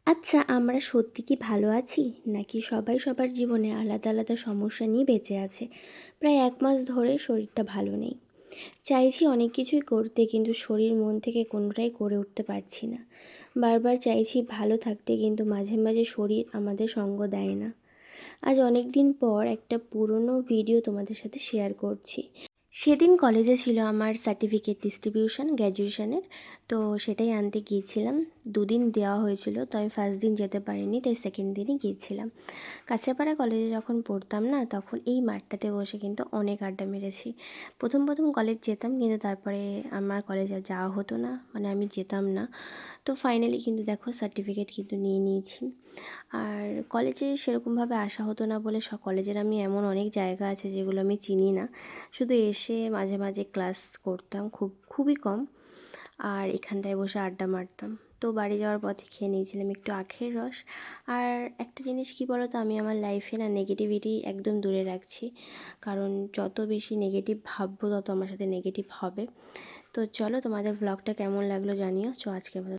আচ্ছা, আমরা সত্যি কি ভালো আছি? নাকি সবাই সবার জীবনে আলাদা আলাদা সমস্যা নিয়ে বেঁচে আছে? প্রায় ১ মাস ধরে শরীরটা ভালো নেই। চাইছি অনেক কিছুই করতে, কিন্তু শরীর মন থেকে কোনোটাই করে উঠতে পারছি না। বারবার চাইছি ভালো থাকতে, কিন্তু মাঝে মাঝে শরীর আমাদের সঙ্গ দেয় না। আজ অনেক দিন পর একটা পুরনো ভিডিও তোমাদের সাথে শেয়ার করছি। সেদিন কলেজে ছিল আমার সার্টিফিকেট ডিস্ট্রিবিউশন গ্র্যাজুয়েশনের। তো সেটাই আনতে গিয়েছিলাম। ২ দিন দেওয়া হয়েছিল, তো আমি ফার্স্ট দিন যেতে পারিনি, তাই সেকেন্ড দিনই গিয়েছিলাম। কাঁচরাপাড়া কলেজে যখন পড়তাম না, তখন এই মাঠটাতে বসে কিন্তু অনেক আড্ডা মেরেছি। প্রথম কলেজ যেতাম, কিন্তু তারপরে আমার কলেজে আর যাওয়া হতো না, মানে আমি যেতাম না। তো ফাইনালি কিন্তু দেখো সার্টিফিকেট কিন্তু নিয়ে নিয়েছি। আর কলেজে সেরকমভাবে আসা হতো না বলে কলেজের আমি এমন অনেক জায়গা আছে যেগুলো আমি চিনি না। শুধু এসে মাঝে মাঝে ক্লাস করতাম, খুবই কম। আর এখানটায় বসে আড্ডা মারতাম। তো বাড়ি যাওয়ার পথে খেয়ে নিয়েছিলাম একটু আখের রস। আর একটা জিনিস কী বলো তো, আমি আমার লাইফে না নেগেটিভিটি একদম দূরে রাখছি। কারণ যত বেশি নেগেটিভ ভাববো, তত আমার সাথে নেগেটিভ হবে। তো চলো, তোমাদের ব্লগটা কেমন লাগলো জানিও। আজকের মতো